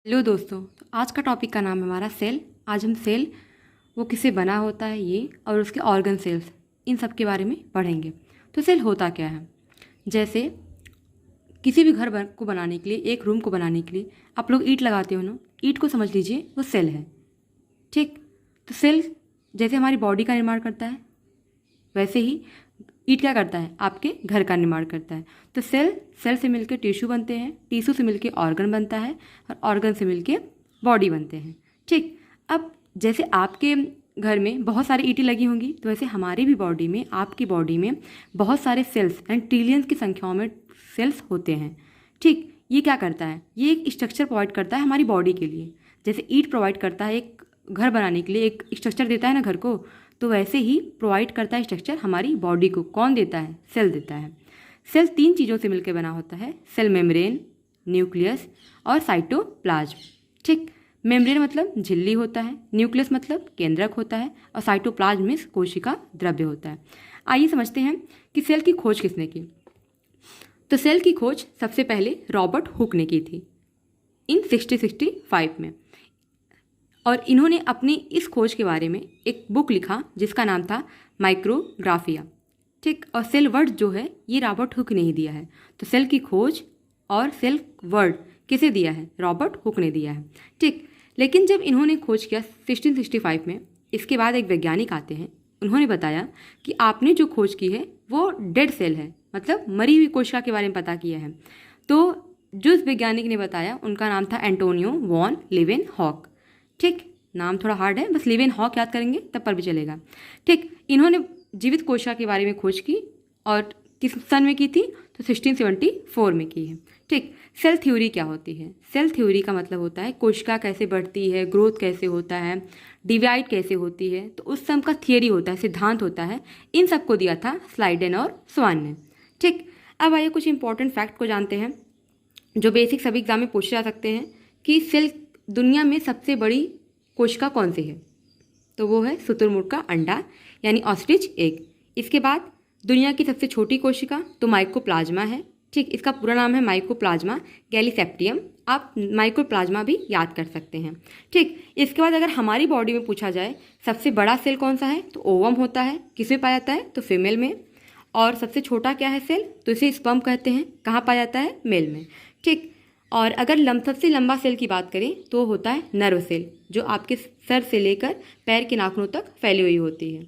Hello दोस्तों, तो आज का टॉपिक का नाम है हमारा सेल। आज हम सेल वो किससे बना होता है ये और उसके ऑर्गन सेल्स इन सब के बारे में पढ़ेंगे। तो सेल होता क्या है? जैसे किसी भी को बनाने के लिए, एक रूम को बनाने के लिए आप लोग ईंट लगाते हो ना, ईंट को समझ लीजिए वो सेल है। ठीक, तो सेल जैसे हमारी बॉडी का निर्माण करता है वैसे ही ईंट क्या करता है, आपके घर का निर्माण करता है। तो सेल से मिलकर टिश्यू बनते हैं, टिश्यू से मिलकर ऑर्गन बनता है और ऑर्गन से मिलकर बॉडी बनते हैं। ठीक, अब जैसे आपके घर में बहुत सारी ईंटें लगी होंगी तो वैसे हमारी भी बॉडी में, आपकी बॉडी में बहुत सारे सेल्स एंड ट्रिलियंस की संख्याओं में सेल्स होते हैं। ठीक, ये क्या करता है, ये एक स्ट्रक्चर प्रोवाइड करता है हमारी बॉडी के लिए। जैसे ईंट प्रोवाइड करता है एक घर बनाने के लिए, एक स्ट्रक्चर देता है ना घर को, तो वैसे ही प्रोवाइड करता है स्ट्रक्चर हमारी बॉडी को। कौन देता है? सेल देता है। सेल तीन चीज़ों से मिलकर बना होता है, सेल मेम्ब्रेन, न्यूक्लियस और साइटोप्लाज्म। ठीक, मेम्ब्रेन मतलब झिल्ली होता है, न्यूक्लियस मतलब केंद्रक होता है और साइटोप्लाज्म में कोशिका द्रव्य होता है। आइए समझते हैं कि सेल की खोज किसने की। तो सेल की खोज सबसे पहले रॉबर्ट हुक ने की थी इन 1665 में, और इन्होंने अपनी इस खोज के बारे में एक बुक लिखा जिसका नाम था माइक्रोग्राफिया। ठीक, और सेल वर्ड जो है ये रॉबर्ट हुक ने ही दिया है। तो सेल की खोज और सेल वर्ड किसे दिया है? रॉबर्ट हुक ने दिया है। ठीक, लेकिन जब इन्होंने खोज किया 1665 में, इसके बाद एक वैज्ञानिक आते हैं, उन्होंने बताया कि आपने जो खोज की है वो डेड सेल है, मतलब मरी हुई कोशिका के बारे में पता किया है। तो जो इस वैज्ञानिक ने बताया उनका नाम था एंटोनियो वॉन लीवेनहॉक। ठीक, नाम थोड़ा हार्ड है, बस लीवेनहॉक याद करेंगे तब पर भी चलेगा। ठीक, इन्होंने जीवित कोशिका के बारे में खोज की और किस सन में की थी? तो 1674 में की है। ठीक, सेल थ्योरी क्या होती है? सेल थ्योरी का मतलब होता है कोशिका कैसे बढ़ती है, ग्रोथ कैसे होता है, डिवाइड कैसे होती है, तो उस सब का थियरी होता है, सिद्धांत होता है। इन सबको दिया था स्लाइडेन और स्वान ने। ठीक, अब आइए कुछ इंपॉर्टेंट फैक्ट को जानते हैं जो बेसिक सभी एग्जाम में पूछे जा सकते हैं कि सेल दुनिया में सबसे बड़ी कोशिका कौन सी है? तो वो है शुतुरमुर्ग का अंडा यानी ऑस्ट्रिच एग। इसके बाद दुनिया की सबसे छोटी कोशिका तो माइकोप्लाज्मा है। ठीक, इसका पूरा नाम है माइकोप्लाज्मा गैलीसेप्टियम, आप माइकोप्लाज्मा भी याद कर सकते हैं। ठीक, इसके बाद अगर हमारी बॉडी में पूछा जाए सबसे बड़ा सेल कौन सा है, तो ओवम होता है। किसमें पाया जाता है? तो फीमेल में। और सबसे छोटा क्या है सेल? तो इसे स्पर्म कहते हैं। कहाँ पाया जाता है? मेल में। ठीक, और अगर सबसे लंबा सेल की बात करें तो होता है नर्व सेल, जो आपके सर से लेकर पैर के नाखूनों तक फैली हुई होती है।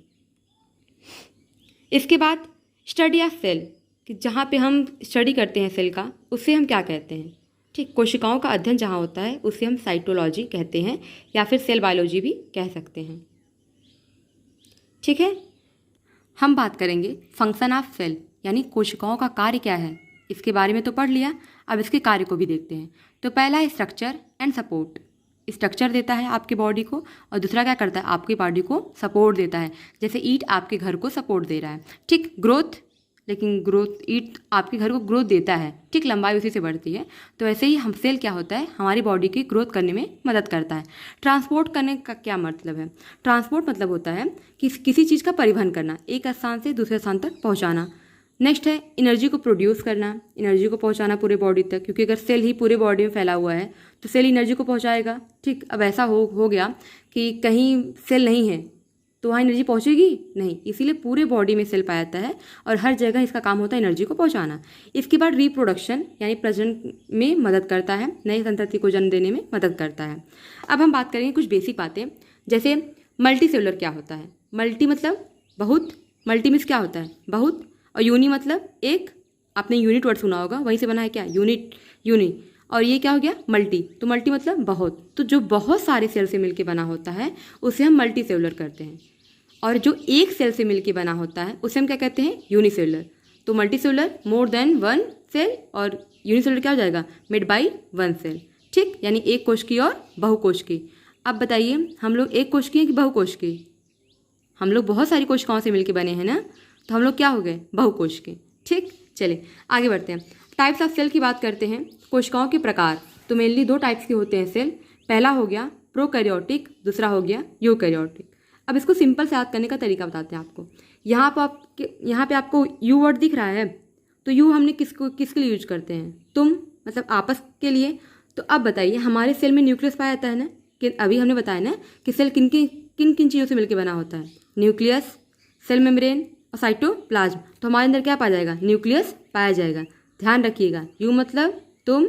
इसके बाद स्टडी ऑफ सेल, कि जहाँ पे हम स्टडी करते हैं सेल का, उसे हम क्या कहते हैं? ठीक, कोशिकाओं का अध्ययन जहाँ होता है उसे हम साइटोलॉजी कहते हैं या फिर सेल बायोलॉजी भी कह सकते हैं। ठीक है, हम बात करेंगे फंक्शन ऑफ सेल, यानी कोशिकाओं का कार्य क्या है। इसके बारे में तो पढ़ लिया, अब इसके कार्य को भी देखते हैं। तो पहला है स्ट्रक्चर एंड सपोर्ट। स्ट्रक्चर देता है आपके बॉडी को, और दूसरा क्या करता है? आपकी बॉडी को सपोर्ट देता है। जैसे ईंट आपके घर को सपोर्ट दे रहा है। ठीक, ग्रोथ, लेकिन ग्रोथ ईंट आपके घर को ग्रोथ देता है। ठीक, लंबाई उसी से बढ़ती है। तो ऐसे ही हम सेल क्या होता है, हमारी बॉडी की ग्रोथ करने में मदद करता है। ट्रांसपोर्ट करने का क्या मतलब है? ट्रांसपोर्ट मतलब होता है कि किसी चीज़ का परिवहन करना, एक स्थान से दूसरे स्थान तक पहुँचाना। नेक्स्ट है एनर्जी को प्रोड्यूस करना, एनर्जी को पहुंचाना पूरे बॉडी तक, क्योंकि अगर सेल ही पूरे बॉडी में फैला हुआ है तो सेल एनर्जी को पहुंचाएगा। ठीक, अब ऐसा हो गया कि कहीं सेल नहीं है तो वहाँ एनर्जी पहुंचेगी नहीं, इसीलिए पूरे बॉडी में सेल पाया जाता है और हर जगह इसका काम होता है एनर्जी को पहुंचाना। इसके बाद रिप्रोडक्शन यानी प्रजनन में मदद करता है, नई संतति को जन्म देने में मदद करता है। अब हम बात करेंगे कुछ बेसिक बातें, जैसे मल्टी सेलुलर क्या होता है? मल्टी मतलब बहुत, मल्टी मीन्स क्या होता है? बहुत, और यूनि मतलब एक, आपने यूनिट वर्ड सुना होगा, वहीं से बना है क्या? यूनिट, यूनि। और ये क्या हो गया? मल्टी। तो मल्टी मतलब बहुत। तो जो बहुत सारे सेल से मिलके बना होता है उसे हम मल्टी सेलुलर करते हैं, और जो एक सेल से मिलके बना होता है उसे हम क्या कहते हैं? यूनिसेलुलर। तो multi cellular more than one cell, और यूनिसेलुलर क्या हो जाएगा? Made by one cell. ठीक, यानी एक कोश की और बहुकोश की। अब बताइए हम लोग एक कोश की हैं कि बहुकोश की? हम लोग बहुत सारी कोशिकाओं से मिलके बने हैं ना, तो हम लोग क्या हो गए? बहुकोश के। ठीक, चलिए आगे बढ़ते हैं। टाइप्स ऑफ सेल की बात करते हैं। कोशिकाओं के प्रकार तो मेनली दो टाइप्स के होते हैं सेल। पहला हो गया प्रोकैरियोटिक, दूसरा हो गया यूकैरियोटिक। अब इसको सिंपल से याद करने का तरीका बताते हैं आपको। यहाँ पे आपको यू वर्ड दिख रहा है, तो यू हमने किसके लिए यूज करते हैं? तुम मतलब आपस के लिए, तो अब बताइए हमारे सेल में न्यूक्लियस पाया जाता है ना, कि अभी हमने बताया ना कि सेल किन किन चीज़ों से मिलकर बना होता है, न्यूक्लियस, सेल मेम्ब्रेन और साइटोप्लाज्म। तो हमारे अंदर क्या पाया जाएगा, न्यूक्लियस पाया जाएगा। ध्यान रखिएगा, यू मतलब तुम,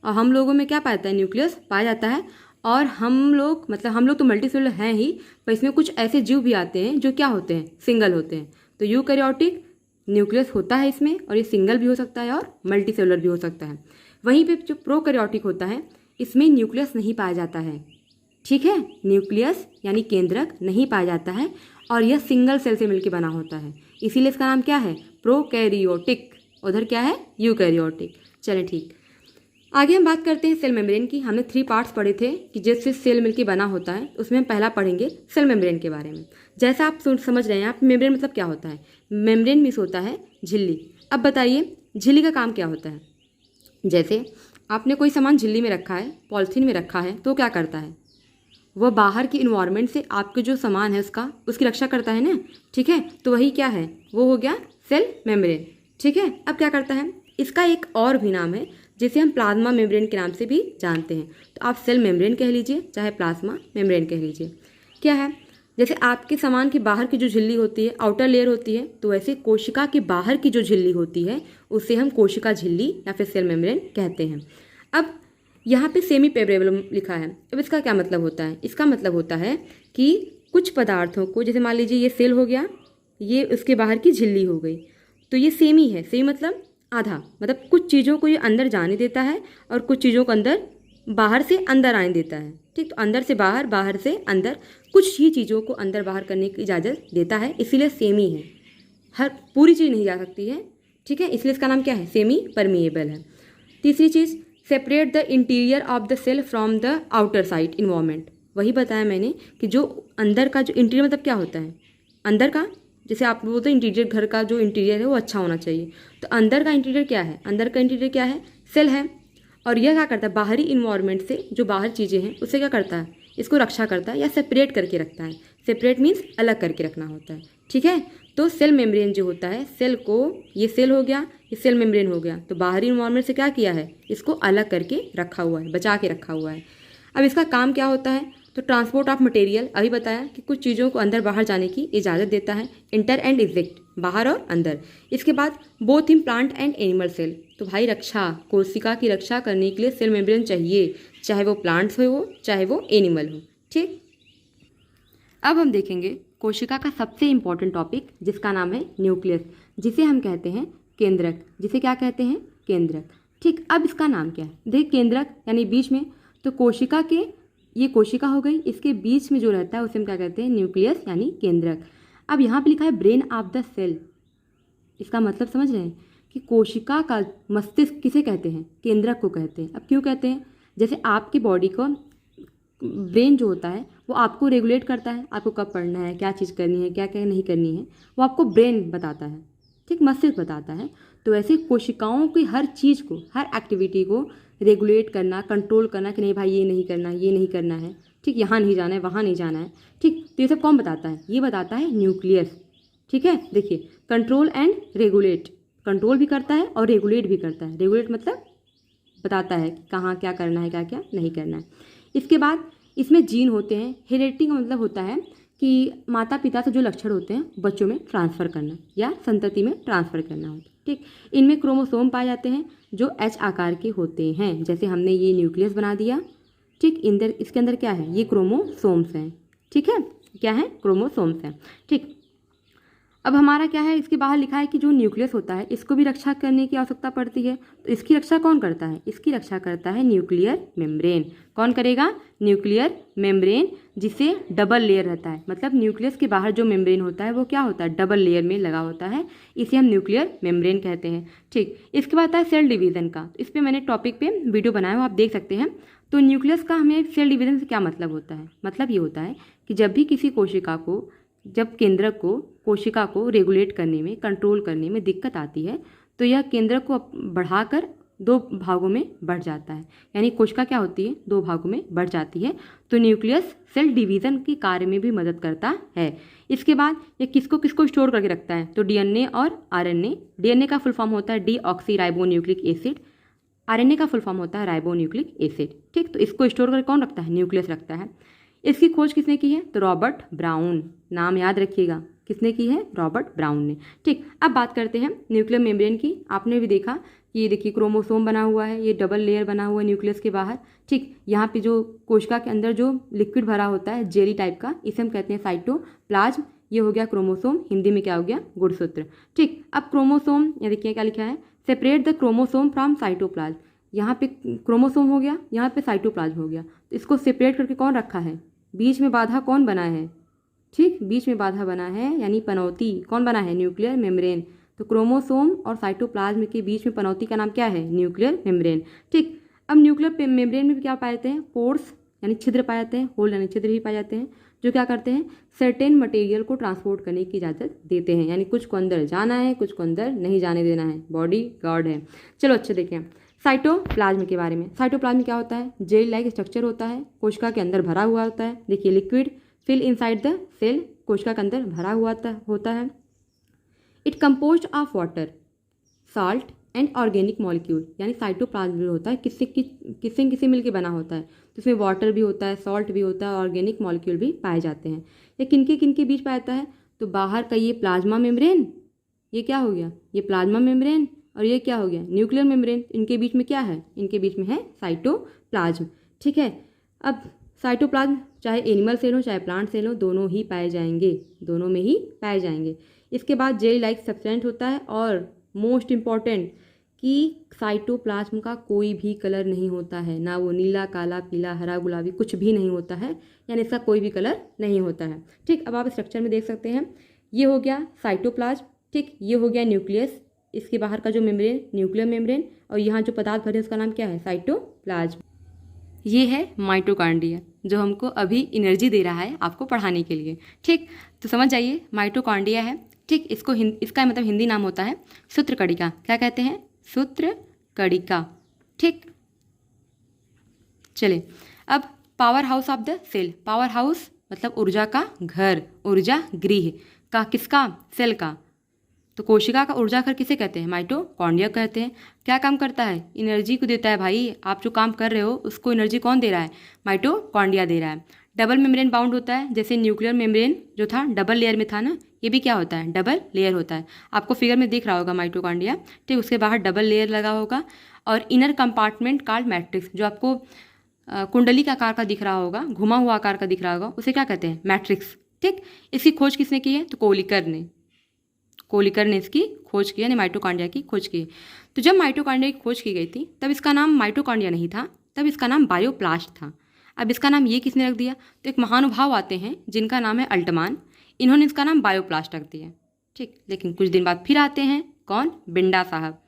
और हम लोगों में क्या पाया जाता है, न्यूक्लियस पाया जाता है। और हम लोग मतलब हम लोग तो मल्टीसेलुलर हैं ही, पर इसमें कुछ ऐसे जीव भी आते हैं जो क्या होते हैं, सिंगल होते हैं। तो यूकैरियोटिक न्यूक्लियस होता है इसमें, और ये सिंगल भी हो सकता है और मल्टीसेलुलर भी हो सकता है। वहीं पे जो प्रोकैरियोटिक होता है इसमें न्यूक्लियस नहीं पाया जाता है, ठीक है, न्यूक्लियस यानी केंद्रक नहीं पाया जाता है, और यह सिंगल सेल से मिलकर बना होता है, इसीलिए इसका नाम क्या है, प्रोकैरियोटिक। उधर क्या है, यूकैरियोटिक। चले ठीक, आगे हम बात करते हैं सेल मेम्ब्रेन की। हमने 3 पार्ट्स पढ़े थे कि जिससे सेल मिलकर बना होता है, उसमें हम पहला पढ़ेंगे सेल मेम्ब्रेन के बारे में। जैसा आप समझ रहे हैं, आप मेम्ब्रेन मतलब क्या होता है, मेम्ब्रेन मीन्स होता है झिल्ली। अब बताइए झिल्ली का काम क्या होता है। जैसे आपने कोई सामान झिल्ली में रखा है, पॉलिथीन में रखा है, तो क्या करता है, वह बाहर की इन्वायरमेंट से आपके जो सामान है उसकी रक्षा करता है ना, ठीक है। तो वही क्या है, वो हो गया सेल मेम्ब्रेन, ठीक है। अब क्या करता है, इसका एक और भी नाम है जिसे हम प्लाज्मा मेम्ब्रेन के नाम से भी जानते हैं। तो आप सेल मेम्ब्रेन कह लीजिए चाहे प्लाज्मा मेम्ब्रेन कह लीजिए। क्या है, जैसे आपके सामान के बाहर की जो झिल्ली होती है, आउटर लेयर होती है, तो वैसे कोशिका के बाहर की जो झिल्ली होती है उसे हम कोशिका झिल्ली या फिर सेल मेम्ब्रेन कहते हैं। अब यहाँ पे सेमी पेब्रेबलम लिखा है। अब इसका क्या मतलब होता है, इसका मतलब होता है कि कुछ पदार्थों को, जैसे मान लीजिए ये सेल हो गया, ये उसके बाहर की झिल्ली हो गई, तो ये सेमी है। सेमी मतलब आधा, मतलब कुछ चीज़ों को ये अंदर जाने देता है और कुछ चीज़ों को अंदर बाहर से अंदर आने देता है, ठीक। तो अंदर से बाहर, बाहर से अंदर, कुछ ही चीज़ों को अंदर बाहर करने की इजाज़त देता है, इसीलिए सेमी है। हर पूरी चीज़ नहीं जा सकती है, ठीक है, इसलिए इसका नाम क्या है, सेमी परमिएबल है। तीसरी चीज़, separate the interior of the cell from the outer side environment. वही बताया मैंने कि जो अंदर का जो इंटीरियर मतलब क्या होता है, अंदर का, जैसे आप बोलते हैं इंटीरियर, घर का जो इंटीरियर है वो अच्छा होना चाहिए, तो अंदर का इंटीरियर क्या है, अंदर का इंटीरियर क्या है, सेल है। और यह क्या करता है, बाहरी इन्वायरमेंट से जो बाहर चीज़ें हैं उससे क्या करता है, इसको रक्षा करता है या सेपरेट करके रखता है। सेपरेट मीन्स अलग करके रखना होता है, ठीक है। तो सेल मेम्ब्रेन जो होता है, सेल को, ये सेल हो गया, ये सेल मेम्ब्रेन हो गया, तो बाहरी इन्वायरमेंट से क्या किया है, इसको अलग करके रखा हुआ है, बचा के रखा हुआ है। अब इसका काम क्या होता है, तो ट्रांसपोर्ट ऑफ मटेरियल, अभी बताया कि कुछ चीज़ों को अंदर बाहर जाने की इजाज़त देता है, इंटर एंड एग्जिट, बाहर और अंदर। इसके बाद both in plant and animal cell, तो भाई रक्षा, कोशिका की रक्षा करने के लिए सेल मेम्ब्रेन चाहिए, चाहे वो प्लांट्स हो चाहे वो एनिमल हो, ठीक। अब हम देखेंगे कोशिका का सबसे इम्पॉर्टेंट टॉपिक जिसका नाम है न्यूक्लियस, जिसे हम कहते हैं केंद्रक, जिसे क्या कहते हैं, केंद्रक, ठीक। अब इसका नाम क्या है, देख केंद्रक यानी बीच में, तो कोशिका के, ये कोशिका हो गई, इसके बीच में जो रहता है उसे हम क्या कहते हैं, न्यूक्लियस यानी केंद्रक। अब यहाँ पे लिखा है ब्रेन ऑफ द सेल, इसका मतलब समझ रहे हैं कि कोशिका का मस्तिष्क किसे कहते हैं, केंद्रक को कहते हैं। अब क्यों कहते हैं, जैसे आपकी बॉडी को ब्रेन जो होता है वो आपको रेगुलेट करता है, आपको कब पढ़ना है, क्या चीज़ करनी है, क्या क्या नहीं करनी है, वो आपको ब्रेन बताता है, ठीक, मस्तिष्क बताता है। तो ऐसे कोशिकाओं की हर चीज़ को, हर एक्टिविटी को रेगुलेट करना, कंट्रोल करना कि नहीं भाई ये नहीं करना, ये नहीं करना है, ठीक, यहाँ नहीं जाना है, वहाँ नहीं जाना है, ठीक। तो ये सब कौन बताता है, ये बताता है न्यूक्लियस, ठीक है। देखिए, कंट्रोल एंड रेगुलेट, कंट्रोल भी करता है और रेगुलेट भी करता है। रेगुलेट मतलब बताता है कि कहाँ क्या करना है, क्या क्या नहीं करना है। इसके बाद इसमें जीन होते हैं। हेरिडिटी का मतलब होता है कि माता पिता से जो लक्षण होते हैं बच्चों में ट्रांसफ़र करना या संतति में ट्रांसफ़र करना होता है, ठीक। इनमें क्रोमोसोम पाए जाते हैं जो एच आकार के होते हैं, जैसे हमने ये न्यूक्लियस बना दिया, ठीक। इंदर इसके अंदर क्या है, ये क्रोमोसोम्स हैं, ठीक है, क्या है, क्रोमोसोम्स हैं, ठीक। अब हमारा क्या है, इसके बाहर लिखा है कि जो न्यूक्लियस होता है इसको भी रक्षा करने की आवश्यकता पड़ती है, तो इसकी रक्षा कौन करता है, इसकी रक्षा करता है न्यूक्लियर मेम्ब्रेन। कौन करेगा, न्यूक्लियर मेम्ब्रेन, जिसे डबल लेयर रहता है, मतलब न्यूक्लियस के बाहर जो मेम्ब्रेन होता है वो क्या होता है, डबल लेयर में लगा होता है, इसे हम न्यूक्लियर मेम्ब्रेन कहते हैं, ठीक। इसके बाद आता है सेल डिवीज़न का, तो इस पर मैंने टॉपिक पे वीडियो बनाया हो, आप देख सकते हैं। तो न्यूक्लियस का हमें सेल डिवीज़न से क्या मतलब होता है, मतलब ये होता है कि जब भी किसी कोशिका को, जब केंद्रक को, कोशिका को रेगुलेट करने में, कंट्रोल करने में दिक्कत आती है, तो यह केंद्रक को बढ़ाकर 2 भागों में बढ़ जाता है, यानी कोशिका क्या होती है, 2 भागों में बढ़ जाती है। तो न्यूक्लियस सेल डिवीज़न के कार्य में भी मदद करता है। इसके बाद ये किसको किसको स्टोर करके रखता है, तो डीएनए और आरएनए। डीएनए का फुल फॉर्म होता है deoxy ribo nucleic acid, RNA का फुल फॉर्म होता है राइबो न्यूक्लिक एसिड। ठीक, तो इसको स्टोर करके कौन रखता है? न्यूक्लियस रखता है। इसकी खोज किसने की है? तो रॉबर्ट ब्राउन, नाम याद रखिएगा, किसने की है? रॉबर्ट ब्राउन ने। ठीक, अब बात करते हैं न्यूक्लियर मेम्ब्रेन की। आपने भी देखा कि ये देखिए क्रोमोसोम बना हुआ है, ये डबल लेयर बना हुआ है न्यूक्लियस के बाहर। ठीक, यहाँ पे जो कोशिका के अंदर जो लिक्विड भरा होता है जेली टाइप का, इसे हम कहते हैं साइटोप्लाज्म। ये हो गया क्रोमोसोम, हिंदी में क्या हो गया? गुणसूत्र। ठीक, अब क्रोमोसोम, ये देखिए क्या लिखा है, separate the chromosome from cytoplasm. यहाँ पे क्रोमोसोम हो गया, यहाँ पे साइटोप्लाज्म हो गया, तो इसको सेपरेट करके कौन रखा है? बीच में बाधा कौन बना है? ठीक, बीच में बाधा बना है यानी पनौती कौन बना है? Nuclear membrane. तो क्रोमोसोम और साइटोप्लाज्म के बीच में पनौती का नाम क्या है? Nuclear membrane. ठीक, अब न्यूक्लियर मेम्ब्रेन में भी क्या पाए जाते हैं? पोर्स यानी छिद्र पाए जाते हैं, होल यानी छिद्र भी पाए जाते हैं, जो क्या करते हैं? सर्टेन मटेरियल को ट्रांसपोर्ट करने की इजाज़त देते हैं, यानी कुछ को अंदर जाना है, कुछ को अंदर नहीं जाने देना है, बॉडी गार्ड है। चलो अच्छे देखें साइटोप्लाज्म के बारे में। साइटोप्लाज्म क्या होता है? जेल लाइक स्ट्रक्चर होता है, कोशिका के अंदर भरा हुआ होता है। देखिए liquid fill inside the cell, कोशिका के अंदर भरा हुआ होता है। It composed of water, salt and organic molecule, यानी साइटोप्लाज्म जो होता है किससे मिलकर बना होता है? तो इसमें वाटर भी होता है, सॉल्ट भी होता है, ऑर्गेनिक मॉलिक्यूल भी पाए जाते हैं। ये किनके बीच पाया जाता है? तो बाहर का ये प्लाज्मा मेम्ब्रेन, ये क्या हो गया? ये प्लाज्मा मेम्ब्रेन, और ये क्या हो गया? Nuclear membrane. इनके बीच में क्या है? इनके बीच में है साइटोप्लाज्म। ठीक है, अब साइटोप्लाज्म चाहे एनिमल सेल हो चाहे प्लांट सेल हो, दोनों ही पाए जाएंगे, दोनों में ही पाए जाएंगे। इसके बाद जेली लाइक सब्सटेंट होता है, और मोस्ट इम्पॉर्टेंट कि साइटोप्लाज्म का कोई भी कलर नहीं होता है, ना वो नीला, काला, पीला, हरा, गुलाबी, कुछ भी नहीं होता है, यानी इसका कोई भी कलर नहीं होता है। ठीक, अब आप स्ट्रक्चर में देख सकते हैं, ये हो गया साइटोप्लाज्म। ठीक, ये हो गया न्यूक्लियस, इसके बाहर का जो मेम्ब्रेन न्यूक्लियर मेम्ब्रेन, और यहाँ जो पदार्थ भरे उसका नाम क्या है? साइटोप्लाज्म। ये है माइटोकॉन्ड्रिया, जो हमको अभी एनर्जी दे रहा है आपको पढ़ाने के लिए। ठीक, तो समझ जाइए माइटोकॉन्ड्रिया है। ठीक, इसका मतलब हिंदी नाम होता है सूत्रकणिका। क्या कहते हैं? सूत्रकणिका। ठीक, चलिए अब power house of the cell. Power house मतलब ऊर्जा का घर, ऊर्जा गृह का, किसका? सेल का। तो कोशिका का ऊर्जा घर किसे कहते हैं? माइटोकॉन्ड्रिया कहते हैं। क्या काम करता है? एनर्जी को देता है भाई। आप जो काम कर रहे हो उसको एनर्जी कौन दे रहा है? माइटोकॉन्ड्रिया दे रहा है। डबल मेम्ब्रेन बाउंड होता है, जैसे न्यूक्लियर मेम्ब्रेन जो था डबल लेयर में था ना, ये भी क्या होता है? डबल लेयर होता है। आपको फिगर में दिख रहा होगा माइटोकॉन्ड्रिया। ठीक, उसके बाहर डबल लेयर लगा होगा, और इनर कंपार्टमेंट कॉल्ड मैट्रिक्स, जो आपको कुंडली का आकार का दिख रहा होगा, घुमा हुआ आकार का दिख रहा होगा, उसे क्या कहते हैं? मैट्रिक्स। ठीक, इसकी खोज किसने की है? तो कोलिकर ने इसकी खोज की, यानी माइटोकॉन्ड्रिया की खोज की। तो जब माइटोकॉन्ड्रिया की खोज की गई थी तब इसका नाम माइटोकॉन्ड्रिया नहीं था, तब इसका नाम बायोप्लास्ट था। अब इसका नाम ये किसने रख दिया? तो एक महानुभाव आते हैं जिनका नाम है अल्टमान, इन्होंने इसका नाम बायोप्लास्ट रख दिया। ठीक, लेकिन कुछ दिन बाद फिर आते हैं, कौन? बिंडा साहब।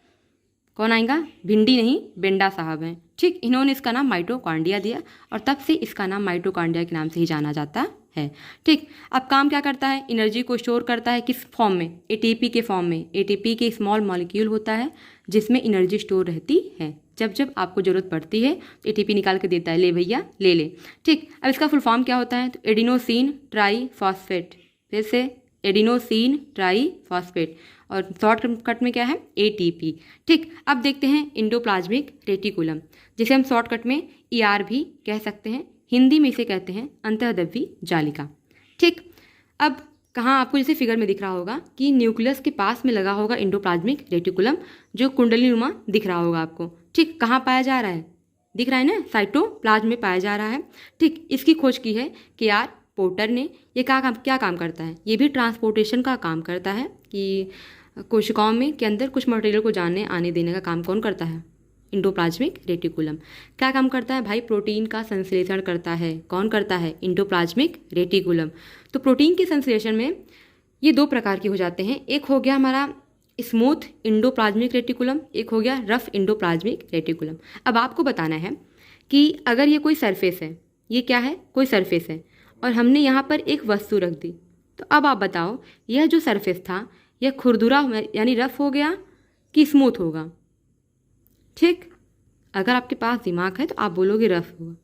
कौन आएगा? भिंडी नहीं, बिंडा साहब हैं। ठीक, इन्होंने इसका नाम माइटोकॉन्ड्रिया दिया, और तब से इसका नाम माइटोकॉन्ड्रिया के नाम से ही जाना जाता है। ठीक, अब काम क्या करता है? एनर्जी को स्टोर करता है, किस फॉर्म में? एटीपी के फॉर्म में। एटीपी के स्मॉल मॉलिक्यूल होता है जिसमें एनर्जी स्टोर रहती है। जब जब आपको ज़रूरत पड़ती है तो एटीपी निकाल के देता है, ले भैया ले ले। ठीक, अब इसका फुल फॉर्म क्या होता है? तो एडिनोसिन ट्राईफॉस्फेट, फिर से एडिनोसिन ट्राईफॉस्फेट, और शॉर्ट कट में क्या है? एटीपी। ठीक, अब देखते हैं इंडोप्लाज्मिक रेटिकुलम, जिसे हम शॉर्टकट में ईआर भी कह सकते हैं, हिंदी में इसे कहते हैं अंतःद्रव्यी जालिका। ठीक, अब कहाँ आपको जैसे फिगर में दिख रहा होगा कि न्यूक्लियस के पास में लगा होगा इंडोप्लाज्मिक रेटिकुलम, जो कुंडलीनुमा दिख रहा होगा आपको। ठीक, कहाँ पाया जा रहा है? दिख रहा है ना, साइटोप्लाज्म में पाया जा रहा है। ठीक, इसकी खोज की है के.आर. पोर्टर ने। ये क्या काम करता है? ये भी ट्रांसपोर्टेशन का काम करता है, कि कोशिकाओं में के अंदर कुछ मटेरियल को जाने आने देने का काम कौन करता है? Endoplasmic reticulum. क्या काम करता है भाई? प्रोटीन का संश्लेषण करता है। कौन करता है? Endoplasmic reticulum. तो प्रोटीन के संश्लेषण में ये दो प्रकार के हो जाते हैं, एक हो गया हमारा स्मूथ इंडोप्लाज्मिक रेटिकुलम, एक हो गया रफ इंडोप्लाज्मिक रेटिकुलम। अब आपको बताना है कि अगर ये कोई सरफेस है, ये क्या है? कोई सरफेस है, और हमने यहाँ पर एक वस्तु रख दी, तो अब आप बताओ यह जो सरफेस था यह खुरदुरा यानी रफ हो गया कि स्मूथ होगा? ठीक, अगर आपके पास दिमाग है तो आप बोलोगे रफ होगा,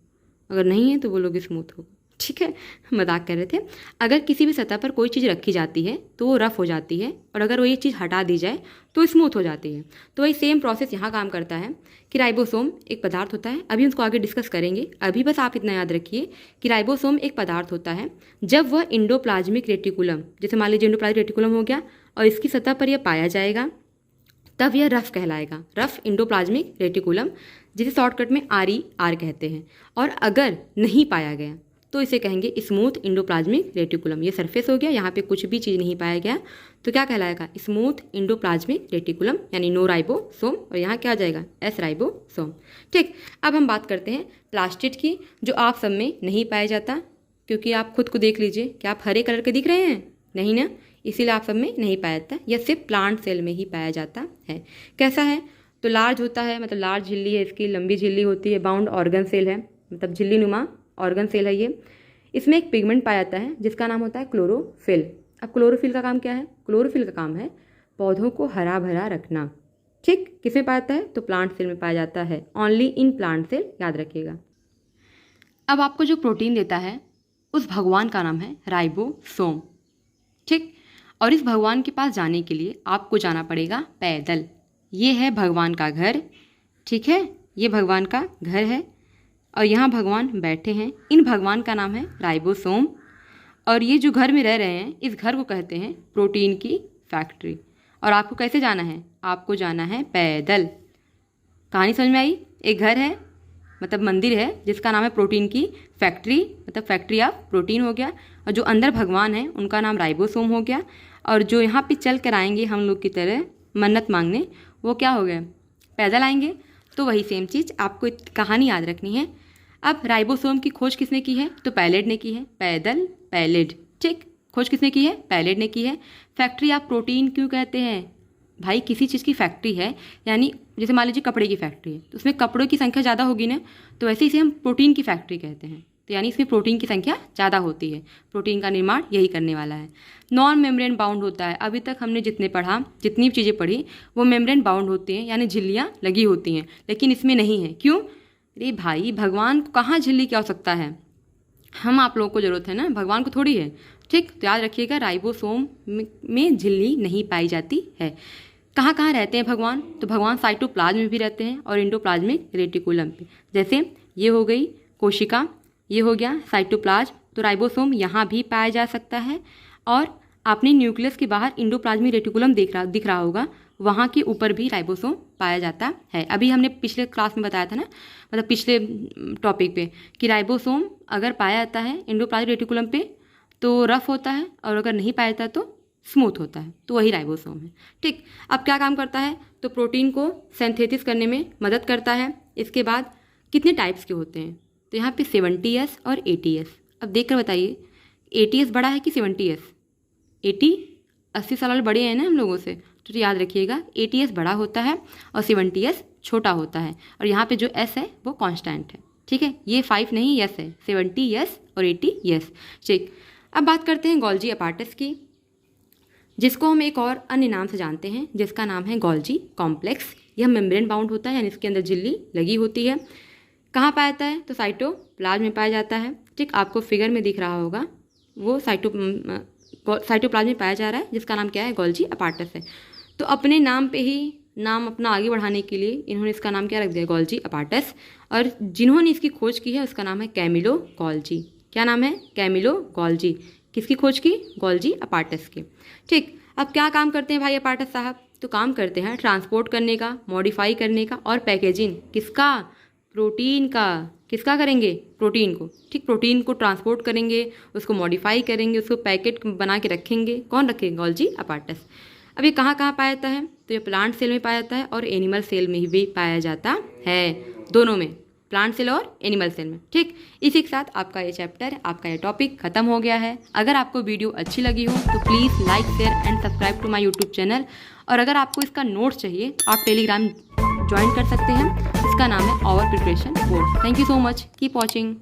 अगर नहीं है तो बोलोगे स्मूथ होगा। ठीक है, मजाक कर रहे थे। अगर किसी भी सतह पर कोई चीज़ रखी जाती है तो वो रफ हो जाती है, और अगर वो ये चीज़ हटा दी जाए तो स्मूथ हो जाती है। तो वही सेम प्रोसेस यहाँ काम करता है कि राइबोसोम एक पदार्थ होता है, अभी उसको आगे डिस्कस करेंगे। अभी बस आप इतना याद रखिए कि राइबोसोम एक पदार्थ होता है जब वह इंडोप्लाज्मिक रेटिकुलम, जैसे मान लीजिए इंडोप्लाज्मिक रेटिकुलम हो गया और इसकी सतह पर यह पाया जाएगा, तब यह रफ कहलाएगा, रफ इंडोप्लाज्मिक रेटिकुलम, जिसे शॉर्टकट में RER कहते हैं। और अगर नहीं पाया गया तो इसे कहेंगे स्मूथ इंडोप्लाज्मिक रेटिकुलम। ये सरफेस हो गया, यहाँ पे कुछ भी चीज़ नहीं पाया गया तो क्या कहलाएगा, स्मूथ इंडोप्लाज्मिक रेटिकुलम, यानी नो राइबोसोम। और यहाँ क्या आ जाएगा, S राइबोसोम। ठीक, अब हम बात करते हैं प्लास्टिड की, जो आप सब में नहीं पाया जाता, क्योंकि आप खुद को देख लीजिए, क्या आप हरे कलर के दिख रहे हैं, नहीं ना, इसीलिए आप सब में नहीं पाया जाता। यह सिर्फ प्लांट सेल में ही पाया जाता है। कैसा है, तो लार्ज होता है, मतलब लार्ज झिल्ली है इसकी, लंबी झिल्ली होती है, बाउंड ऑर्गन सेल है, मतलब झिल्ली नुमा ऑर्गन सेल है ये। इसमें एक पिगमेंट पाया जाता है जिसका नाम होता है क्लोरोफिल। अब क्लोरोफिल का काम क्या है, क्लोरोफिल का काम है पौधों को हरा भरा रखना। ठीक, किसमें पाया जाता है, तो प्लांट सेल में पाया जाता है, ओनली इन प्लांट सेल, याद रखिएगा। अब आपको जो प्रोटीन देता है उस भगवान का नाम है राइबोसोम। ठीक, और इस भगवान के पास जाने के लिए आपको जाना पड़ेगा पैदल। ये है भगवान का घर, ठीक है, ये भगवान का घर है और यहाँ भगवान बैठे हैं। इन भगवान का नाम है राइबोसोम, और ये जो घर में रह रहे हैं इस घर को कहते हैं प्रोटीन की फैक्ट्री। और आपको कैसे जाना है, आपको जाना है पैदल। कहानी समझ में आई, एक घर है, मतलब मंदिर है, जिसका नाम है प्रोटीन की फैक्ट्री, मतलब फैक्ट्री ऑफ प्रोटीन हो गया, और जो अंदर भगवान है उनका नाम राइबोसोम हो गया। और जो यहाँ पे चल कर आएंगे हम लोग की तरह मन्नत मांगने, वो क्या हो गया, पैदल आएंगे। तो वही सेम चीज़ आपको कहानी याद रखनी है। अब राइबोसोम की खोज किसने की है, तो पैलेड ने की है, पैदल पैलेड। ठीक, खोज किसने की है, पैलेड ने की है। फैक्ट्री ऑफ प्रोटीन क्यों कहते हैं, भाई किसी चीज़ की फैक्ट्री है, यानी जैसे मान लीजिए कपड़े की फैक्ट्री है तो उसमें कपड़ों की संख्या ज़्यादा होगी ना, तो वैसे इसे हम प्रोटीन की फैक्ट्री कहते हैं। तो यानी इसमें प्रोटीन की संख्या ज़्यादा होती है, प्रोटीन का निर्माण यही करने वाला है। नॉन मेम्ब्रेन बाउंड होता है, अभी तक हमने जितनी भी चीज़ें पढ़ी वो मेम्ब्रेन बाउंड होती हैं, यानी झिल्लियाँ लगी होती हैं, लेकिन इसमें नहीं है। क्यों, अरे भाई भगवान को कहाँ झिल्ली की आवश्यकता है, हम आप लोगों को ज़रूरत है ना, भगवान को थोड़ी है। ठीक, तो याद रखिएगा राइबोसोम में झिल्ली नहीं पाई जाती है। कहाँ कहाँ रहते हैं भगवान, तो भगवान साइटोप्लाज्म में भी रहते हैं और इंडोप्लाज्मिक रेटिकुलम पे। जैसे ये हो गई कोशिका, ये हो गया साइटोप्लाज्म, तो राइबोसोम यहाँ भी पाया जा सकता है। और आपने न्यूक्लियस के बाहर इंडोप्लाज्मिक रेटिकुलम दिख रहा होगा, वहाँ के ऊपर भी राइबोसोम पाया जाता है। अभी हमने पिछले क्लास में बताया था ना, मतलब पिछले टॉपिक पे, कि राइबोसोम अगर पाया जाता है इंडोप्लाज्मिक रेटिकुलम पे तो रफ होता है, और अगर नहीं पाया जाता तो स्मूथ होता है, तो वही राइबोसोम है। ठीक, अब क्या काम करता है, तो प्रोटीन को सिंथेसिस करने में मदद करता है। इसके बाद कितने टाइप्स के होते हैं, तो यहाँ पे 70S और 80S। अब देख कर बताइए 80S बड़ा है कि 70S, 80 साल बड़े हैं ना हम लोगों से, तो याद रखिएगा 80S बड़ा होता है और 70S छोटा होता है। और यहाँ पे जो S है वो कांस्टेंट है, ठीक है, ये 5 नहीं S है, 70S और 80S। ठीक, अब बात करते हैं गोल्जी अपार्टस की, जिसको हम एक और अन्य नाम से जानते हैं, जिसका नाम है गोल्जी कॉम्प्लेक्स। यह मेम्ब्रेन बाउंड होता है, यानी इसके अंदर झिल्ली लगी होती है। कहाँ पाया जाता है, तो साइटोप्लाज्म में पाया जाता है। ठीक, आपको फिगर में दिख रहा होगा, वो साइटोप्लाज्म में पाया जा रहा है, जिसका नाम क्या है, गोल्जी अपार्टस है। तो अपने नाम पे ही नाम अपना आगे बढ़ाने के लिए इन्होंने इसका नाम क्या रख दिया, गोल्जी अपार्टस। और जिन्होंने इसकी खोज की है उसका नाम है कैमिलो गोल्जी। क्या नाम है, कैमिलो गोल्जी। किसकी खोज की, गोल्जी अपार्टस की। ठीक, अब क्या काम करते हैं भाई अपार्टस साहब, तो काम करते हैं ट्रांसपोर्ट करने का, मॉडिफाई करने का और पैकेजिंग किसका, प्रोटीन का। किसका करेंगे, प्रोटीन को। ठीक, प्रोटीन को ट्रांसपोर्ट करेंगे, उसको मॉडिफाई करेंगे, उसको पैकेट बना के रखेंगे। कौन रखेंगे, गोल्जी अपार्टस। अब ये कहाँ कहाँ पाया जाता है, तो ये प्लांट सेल में पाया जाता है और एनिमल सेल में भी पाया जाता है, दोनों में, प्लांट सेल और एनिमल सेल में। ठीक, इसी के साथ आपका ये चैप्टर, आपका ये टॉपिक खत्म हो गया है। अगर आपको वीडियो अच्छी लगी हो तो please like, share and subscribe to my YouTube channel. और अगर आपको इसका नोट्स चाहिए तो आप टेलीग्राम ज्वाइन कर सकते हैं, इसका नाम है our preparation course. Thank you so much, keep watching.